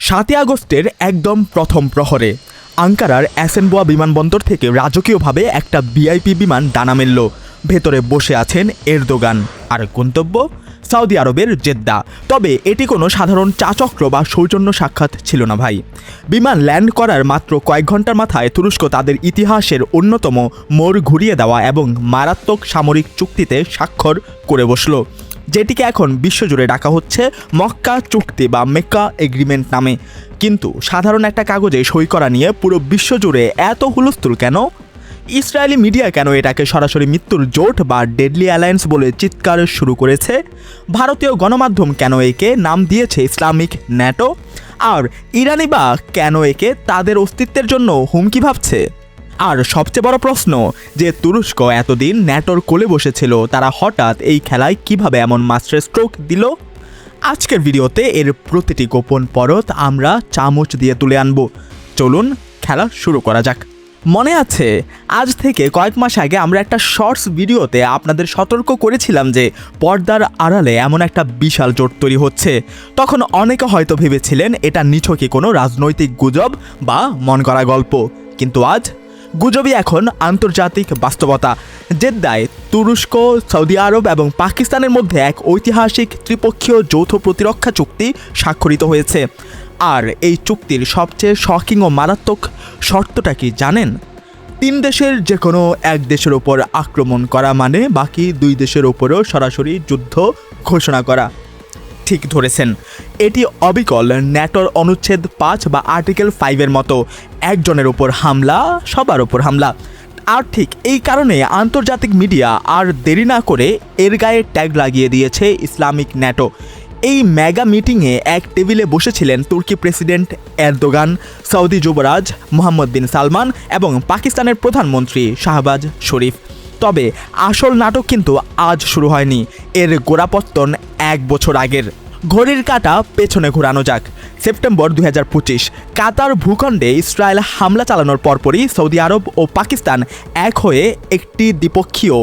7ই আগস্টের একদম প্রথম প্রহরে আঙ্কারার অ্যাসেনবোয়া বিমানবন্দর থেকে রাজকীয়ভাবে একটা ভিআইপি বিমান ডানা মেলল। ভেতরে বসে আছেন এরদোগান, আর গন্তব্য সৌদি আরবের জেদ্দা। তবে এটি কোনো সাধারণ চাচক্র বা সৌজন্য সাক্ষাৎ ছিল না ভাই। বিমান ল্যান্ড করার মাত্র কয়েক ঘন্টার মাথায় তুরস্ক তাদের ইতিহাসের অন্যতম মোড় ঘুরিয়ে দেওয়া এবং মারাত্মক সামরিক চুক্তিতে স্বাক্ষর করে বসল, যেটিকে এখন বিশ্বজুড়ে ডাকা হচ্ছে মক্কা চুক্তি বা মেক্কা এগ্রিমেন্ট নামে। কিন্তু সাধারণ একটা কাগজে সই করা নিয়ে পুরো বিশ্বজুড়ে এত হুলস্থুল কেন? ইসরায়েলি মিডিয়া কেন এটাকে সরাসরি মৃত্যুর জোট বা ডেডলি অ্যালায়েন্স বলে চিৎকার শুরু করেছে? ভারতীয় গণমাধ্যম কেন একে নাম দিয়েছে ইসলামিক ন্যাটো? আর ইরানি বা কেন একে তাদের অস্তিত্বের জন্য হুমকি ভাবছে? আর সবচেয়ে বড় প্রশ্ন, যে তুরস্ক এতদিন ন্যাটোর কোলে বসেছিল, তারা হঠাৎ এই খেলায় কিভাবে এমন মাস্টার স্ট্রোক দিল? আজকের ভিডিওতে এর প্রতিটি গোপন পরত আমরা চামচ দিয়ে তুলে আনব। চলুন খেলা শুরু করা যাক। মনে আছে, আজ থেকে কয়েক মাস আগে আমরা একটা শর্টস ভিডিওতে আপনাদের সতর্ক করেছিলাম যে পর্দার আড়ালে এমন একটা বিশাল জোট তৈরি হচ্ছে। তখন অনেকে হয়তো ভেবেছিলেন এটা নিছকই কোনো রাজনৈতিক গুজব বা মন করা গল্প, কিন্তু আজ গুজবই এখন আন্তর্জাতিক বাস্তবতা। জেদ্দায় তুরস্ক, সৌদি আরব এবং পাকিস্তানের মধ্যে এক ঐতিহাসিক ত্রিপক্ষীয় যৌথ প্রতিরক্ষা চুক্তি স্বাক্ষরিত হয়েছে। আর এই চুক্তির সবচেয়ে শকিং ও মারাত্মক শর্তটা কি জানেন? 3 দেশের যে কোনো এক দেশের ওপর আক্রমণ করা মানে বাকি 2 দেশের ওপরও সরাসরি যুদ্ধ ঘোষণা করা। ঠিক ধরেছেন, এটি অবিকল ন্যাটোর অনুচ্ছেদ 5 বা আর্টিকেল 5-এর মতো। একজনের ওপর হামলা, সবার ওপর হামলা। আর ঠিক এই কারণে আন্তর্জাতিক মিডিয়া আর দেরি না করে এর গায়ে ট্যাগ লাগিয়ে দিয়েছে ইসলামিক ন্যাটো। এই মেগা মিটিংয়ে এক টেবিলে বসেছিলেন তুর্কি প্রেসিডেন্ট এরদোগান, সৌদি যুবরাজ মোহাম্মদ বিন সালমান এবং পাকিস্তানের প্রধানমন্ত্রী শাহবাজ শরীফ। তবে আসল নাটক কিন্তু আজ শুরু হয়নি, এর গোড়াপত্তন 1 বছর আগের। ঘড়ির কাঁটা পেছনে ঘোরানো যাক। সেপ্টেম্বর 2025 কাতার ভূখণ্ডে ইসরায়েল হামলা চালানোর পরপরই সৌদি আরব ও পাকিস্তান এক হয়ে একটি দ্বিপক্ষীয়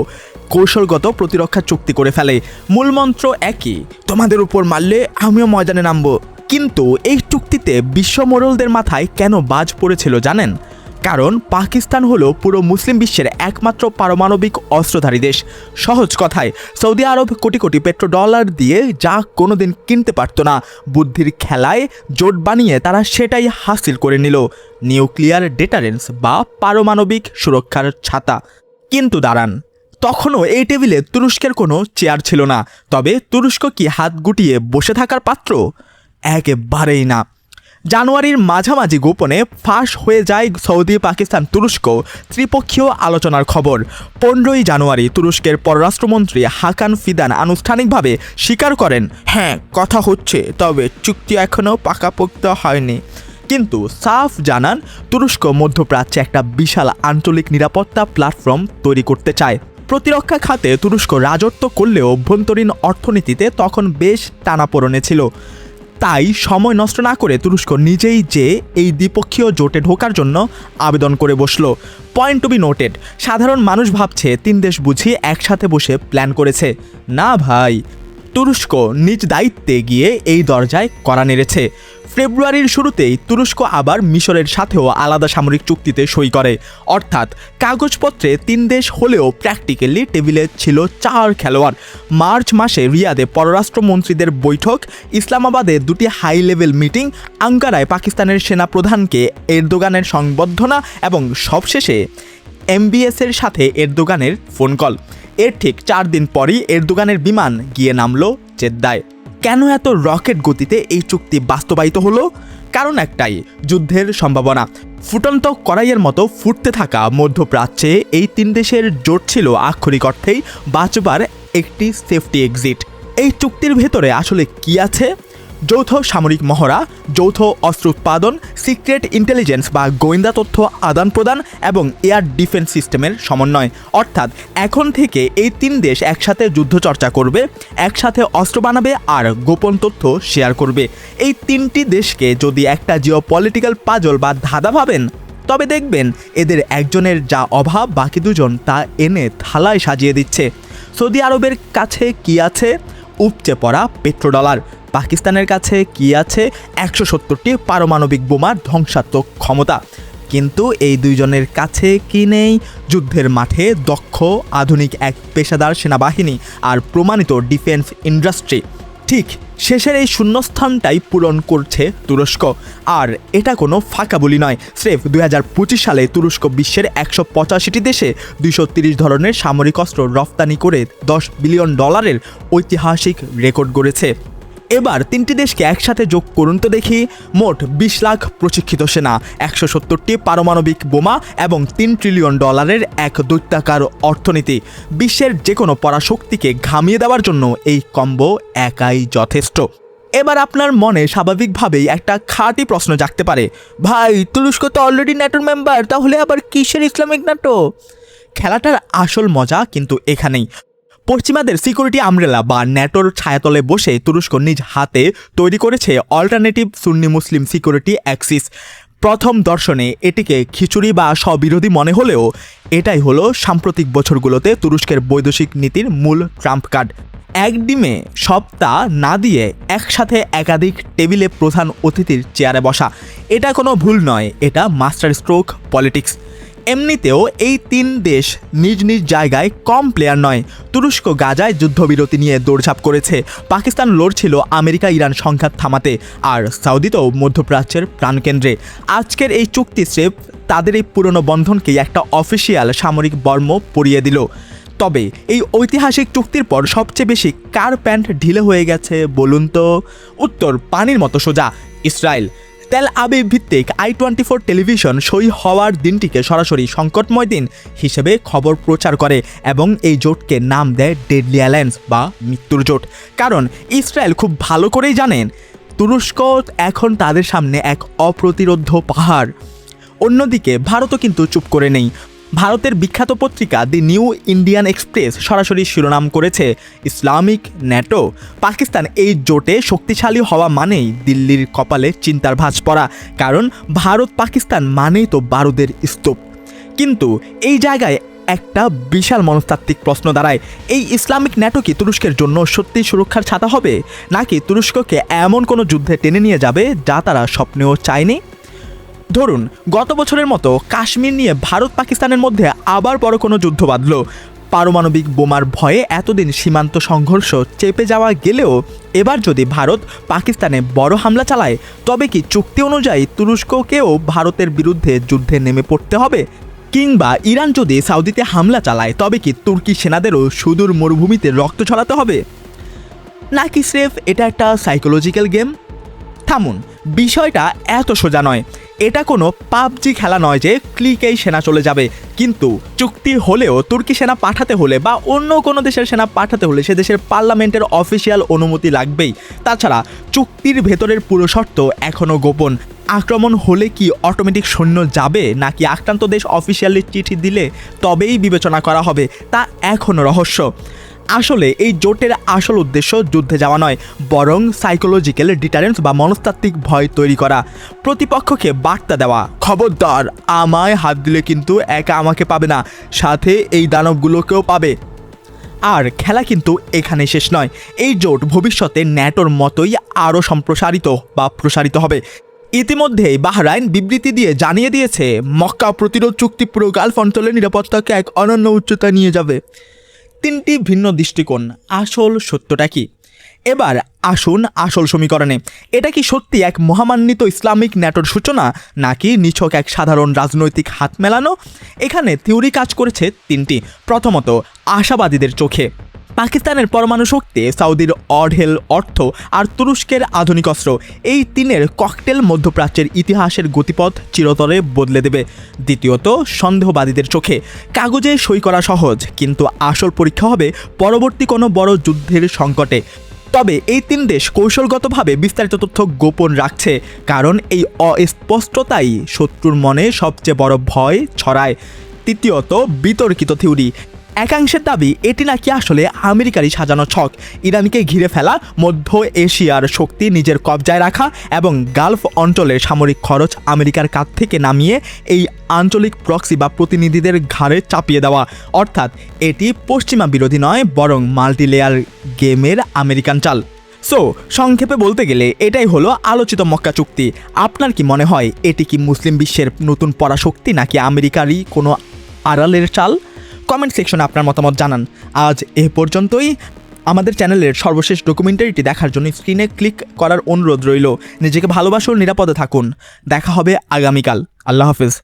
কৌশলগত প্রতিরক্ষা চুক্তি করে ফেলে। মূলমন্ত্র একই, তোমাদের উপর মারলে আমিও ময়দানে নামব। কিন্তু এই চুক্তিতে বিশ্ব মোড়লদের মাথায় কেন বাজ পড়েছিল জানেন? কারণ পাকিস্তান হলো পুরো মুসলিম বিশ্বের একমাত্র পারমাণবিক অস্ত্রধারী দেশ। সহজ কথায়, সৌদি আরব কোটি কোটি পেট্রোডলার দিয়ে যা কোনোদিন কিনতে পারত না, বুদ্ধির খেলায় জোট বানিয়ে তারা সেটাই হাসিল করে নিল, নিউক্লিয়ার ডেটারেন্স বা পারমাণবিক সুরক্ষার ছাতা। কিন্তু দাঁড়ান, তখনও এই টেবিলে তুরস্কের কোনো চেয়ার ছিল না। তবে তুরস্ক কি হাত গুটিয়ে বসে থাকার পাত্র? একেবারেই না। জানুয়ারির মাঝামাঝি গোপনে ফাঁস হয়ে যায় সৌদি, পাকিস্তান, তুরস্ক ত্রিপক্ষীয় আলোচনার খবর। 15ই জানুয়ারি তুরস্কের পররাষ্ট্রমন্ত্রী হাকান ফিদান আনুষ্ঠানিকভাবে স্বীকার করেন, হ্যাঁ কথা হচ্ছে, তবে চুক্তি এখনও পাকাপোক্ত হয়নি। কিন্তু সাফ জানান তুরস্ক মধ্যপ্রাচ্যে একটা বিশাল আঞ্চলিক নিরাপত্তা প্ল্যাটফর্ম তৈরি করতে চায়। প্রতিরক্ষা খাতে তুরস্ক রাজত্ব করলেও অভ্যন্তরীণ অর্থনীতিতে তখন বেশ টানাপোড়েনে ছিল। তাই সময় নষ্ট না করে তুরস্ক নিজেই যে এই দ্বিপক্ষীয় জোটে ঢোকার জন্য আবেদন করে বসলো। পয়েন্ট টু বি নোটেড, সাধারণ মানুষ ভাবছে 3 দেশ বুঝি একসাথে বসে প্ল্যান করেছে। না ভাই, তুরস্ক নিজ দায়িত্বে গিয়ে এই দরজায় কড়া নেড়েছে। ফেব্রুয়ারির শুরুতেই তুরস্ক আবার মিশরের সাথেও আলাদা সামরিক চুক্তিতে সই করে। অর্থাৎ কাগজপত্রে 3 দেশ হলেও প্র্যাকটিক্যালি টেবিলে ছিল 4 খেলোয়াড়। মার্চ মাসে রিয়াদে পররাষ্ট্রমন্ত্রীদের বৈঠক, ইসলামাবাদে 2টি হাই লেভেল মিটিং, আঙ্কারায় পাকিস্তানের সেনাপ্রধানকে এরদোগানের সংবর্ধনা এবং সবশেষে MBS-এর সাথে এরদোগানের ফোন কল। এর ঠিক 4 দিন পরই এরদোগানের বিমান গিয়ে নামলো জেদ্দায়। কেন এত রকেট গতিতে এই চুক্তি বাস্তবায়িত হলো? কারণ একটাই, যুদ্ধের সম্ভাবনা। ফুটন্ত কড়াইয়ের মতো ফুটতে থাকা মধ্যপ্রাচ্যে এই 3 দেশের জোট ছিল আক্ষরিক অর্থেই বাঁচবার একটি সেফটি এক্সিট। এই চুক্তির ভেতরে আসলে কি আছে? যৌথ সামরিক মহড়া, যৌথ অস্ত্র উৎপাদন, সিক্রেট ইন্টেলিজেন্স বা গোয়েন্দা তথ্য আদান প্রদান এবং এয়ার ডিফেন্স সিস্টেমের সমন্বয়। অর্থাৎ এখন থেকে এই 3 দেশ একসাথে যুদ্ধচর্চা করবে, একসাথে অস্ত্র বানাবে আর গোপন তথ্য শেয়ার করবে। এই 3টি দেশকে যদি একটা জিওপলিটিক্যাল পাজল বা ধাঁধা ভাবেন, তবে দেখবেন এদের একজনের যা অভাব বাকি দুজন তা এনে থালায় সাজিয়ে দিচ্ছে। সৌদি আরবের কাছে কি আছে? উপচে পড়া পেট্রোডলার। পাকিস্তানের কাছে কি আছে? 170টি পারমাণবিক বোমার ধ্বংসাত্মক ক্ষমতা। কিন্তু এই দুইজনের কাছে কি নেই? যুদ্ধের মাঠে দক্ষ আধুনিক এক পেশাদার সেনাবাহিনী আর প্রমাণিত ডিফেন্স ইন্ডাস্ট্রি। ঠিক শেষের এই শূন্যস্থানটাই পূরণ করছে তুরস্ক। আর এটা কোনো ফাঁকা বলি নয়, স্রেফ 2025 সালে তুরস্ক বিশ্বের 185টি দেশে 230 ধরনের সামরিক অস্ত্র রফতানি করে $10 বিলিয়ন ঐতিহাসিক রেকর্ড গড়েছে। এবার 3টি দেশকে একসাথে যোগ করুন তো দেখি। মোট 20 লাখ প্রশিক্ষিত সেনা, 170টি পারমাণবিক বোমা এবং $3 ট্রিলিয়ন এক দৈত্যাকার অর্থনীতি। বিশ্বের যে কোনো পরাশক্তিকে ঘামিয়ে দেওয়ার জন্য এই কম্বো একাই যথেষ্ট। এবার আপনার মনে স্বাভাবিকভাবেই একটা খাঁটি প্রশ্ন জাগতে পারে, ভাই তুরস্ক তো অলরেডি ন্যাটোর মেম্বার, তাহলে আবার কিসের ইসলামিক ন্যাটো? খেলাটার আসল মজা কিন্তু এখানেই। পশ্চিমাদের সিকিউরিটি আমব্রেলা বা ন্যাটোর ছায়াতলে বসে তুরস্ক নিজ হাতে তৈরি করেছে অল্টারনেটিভ সুন্নি মুসলিম সিকিউরিটি অ্যাক্সিস। প্রথম দর্শনে এটিকে খিচুড়ি বা স্ববিরোধী মনে হলেও এটাই হলো সাম্প্রতিক বছরগুলোতে তুরস্কের বৈদেশিক নীতির মূল ট্রাম্প কার্ড। এক ডিমে সপ্তাহ না দিয়ে একসাথে একাধিক টেবিলে প্রধান অতিথির চেয়ারে বসা, এটা কোনো ভুল নয়, এটা মাস্টার স্ট্রোক পলিটিক্স। এমনিতেও এই 3 দেশ নিজ নিজ জায়গায় কম প্লেয়ার নয়। তুরস্ক গাজায় যুদ্ধবিরতি নিয়ে দৌড়ঝাঁপ করেছে, পাকিস্তান লড়ছিল আমেরিকা ইরান সংঘাত থামাতে, আর সৌদিতেও মধ্যপ্রাচ্যের প্রাণকেন্দ্রে। আজকের এই চুক্তি স্রেফ তাদের এই পুরনো বন্ধনকেই একটা অফিসিয়াল সামরিক বর্ম পরিয়ে দিল। তবে এই ঐতিহাসিক চুক্তির পর সবচেয়ে বেশি কার প্যান্ট ঢিলে হয়ে গেছে বলুন তো? উত্তর পানির মতো সোজা, ইসরায়েল। তেল আবিব ভিত্তিক i24 টেলিভিশন সই হওয়ার দিনটিকে সরাসরি সংকটময় দিন হিসেবে খবর প্রচার করে এবং এই জোটকে নাম দেয় ডেডলি অ্যালায়েন্স বা মৃত্যুর জোট। কারণ ইসরায়েল খুব ভালো করেই জানেন তুরস্ক এখন তাদের সামনে এক অপ্রতিরোধ্য পাহাড়। অন্যদিকে ভারতও কিন্তু চুপ করে নেই। ভারতের বিখ্যাত পত্রিকা দি নিউ ইন্ডিয়ান এক্সপ্রেস সরাসরি শিরোনাম করেছে, ইসলামিক ন্যাটো। পাকিস্তান এই জোটে শক্তিশালী হওয়া মানেই দিল্লির কপালে চিন্তার ভাঁজ পড়া, কারণ ভারত পাকিস্তান মানেই তো বারুদের স্তূপ। কিন্তু এই জায়গায় একটা বিশাল মনস্তাত্ত্বিক প্রশ্ন দাঁড়ায়, এই ইসলামিক ন্যাটো কি তুরস্কের জন্য সত্যি সুরক্ষার ছাতা হবে, নাকি তুরস্ককে এমন কোনো যুদ্ধে টেনে নিয়ে যাবে যা তারা স্বপ্নেও চায়নি? ধরুন গত বছরের মতো কাশ্মীর নিয়ে ভারত পাকিস্তানের মধ্যে আবার বড় কোনো যুদ্ধ বাঁধল। পারমাণবিক বোমার ভয়ে এতদিন সীমান্ত সংঘর্ষ চেপে যাওয়া গেলেও এবার যদি ভারত পাকিস্তানে বড় হামলা চালায়, তবে কি চুক্তি অনুযায়ী তুরস্ককেও ভারতের বিরুদ্ধে যুদ্ধে নেমে পড়তে হবে? কিংবা ইরান যদি সৌদিতে হামলা চালায়, তবে কি তুর্কি সেনাদেরও সুদূর মরুভূমিতে রক্ত ছড়াতে হবে? নাকি স্রেফ এটা একটা সাইকোলজিক্যাল গেম? থামুন, বিষয়টা এত সোজা নয়। এটা কোনো পাবজি খেলা নয় যে ক্লিকেই সেনা চলে যাবে। কিন্তু চুক্তি হলেও তুর্কি সেনা পাঠাতে হলে বা অন্য কোনো দেশের সেনা পাঠাতে হলে সে দেশের পার্লামেন্টের অফিসিয়াল অনুমতি লাগবেই। তাছাড়া চুক্তির ভেতরের পুরো শর্ত এখনও গোপন। আক্রমণ হলে কি অটোমেটিক সৈন্য যাবে, নাকি আক্রান্ত দেশ অফিসিয়ালি চিঠি দিলে তবেই বিবেচনা করা হবে, তা এখনও রহস্য। আসলে এই জোটের আসল উদ্দেশ্য যুদ্ধে যাওয়া নয়, বরং সাইকোলজিক্যাল ডিটারেন্স বা মনস্তাত্ত্বিক ভয় তৈরি করা। প্রতিপক্ষকে বার্তা দেওয়া, খবরদার আমায় হাত দিলে কিন্তু একা আমাকে পাবে না, সাথে এই দানবগুলোকেও পাবে। আর খেলা কিন্তু এখানে শেষ নয়। এই জোট ভবিষ্যতে ন্যাটোর মতোই আরও সম্প্রসারিত বা প্রসারিত হবে। ইতিমধ্যেই বাহরাইন বিবৃতি দিয়ে জানিয়ে দিয়েছে, মক্কা প্রতিরোধ চুক্তি পুরো গালফ অঞ্চলের নিরাপত্তাকে এক অনন্য উচ্চতায় নিয়ে যাবে। 3টি ভিন্ন দৃষ্টিকোণ, আসল সত্যটা কি? এবার আসুন আসল সমীকরণে। এটা কি সত্যি এক মহামান্বিত ইসলামিক ন্যাটোর সূচনা, নাকি নিছক এক সাধারণ রাজনৈতিক হাত মেলানো? এখানে থিওরি কাজ করেছে 3টি। প্রথমত, আশাবাদীদের চোখে পাকিস্তানের পরমাণু শক্তি, সৌদির অঢেল অর্থ আর তুরস্কের আধুনিক অস্ত্র, এই 3-এর ককটেল মধ্যপ্রাচ্যের ইতিহাসের গতিপথ চিরতরে বদলে দেবে। দ্বিতীয়ত, সন্দেহবাদীদের চোখে কাগজে সই করা সহজ, কিন্তু আসল পরীক্ষা হবে পরবর্তী কোনো বড় যুদ্ধের সংকটে। তবে এই 3 দেশ কৌশলগতভাবে বিস্তারিত তথ্য গোপন রাখছে, কারণ এই অস্পষ্টতাই শত্রুর মনে সবচেয়ে বড় ভয় ছড়ায়। তৃতীয়ত, বিতর্কিত থিওরি। একাংশের দাবি এটি নাকি আসলে আমেরিকারই সাজানো ছক, ইরানকে ঘিরে ফেলা, মধ্য এশিয়ার শক্তি নিজের কবজায় রাখা এবং গালফ অঞ্চলের সামরিক খরচ আমেরিকার কাছ থেকে নামিয়ে এই আঞ্চলিক প্রক্সি বা প্রতিনিধিদের ঘাড়ে চাপিয়ে দেওয়া। অর্থাৎ এটি পশ্চিমা বিরোধী নয়, বরং মাল্টিলেয়ার গেমের আমেরিকান চাল। সো সংক্ষেপে বলতে গেলে এটাই হলো আলোচিত মক্কা চুক্তি। আপনার কি মনে হয় এটি কি মুসলিম বিশ্বের নতুন পরাশক্তি নাকি আমেরিকারই কোনো আড়ালের চাল? কমেন্ট সেকশনে আপনার মতামত জানান। আজ এ পর্যন্তই। আমাদের চ্যানেলের সর্বশেষ ডকুমেন্টারিটি দেখার জন্য স্ক্রিনে ক্লিক করার অনুরোধ রইল। নিজেকে ভালোবাসুন, নিরাপদে থাকুন। দেখা হবে আগামীকাল। আল্লাহ হাফেজ।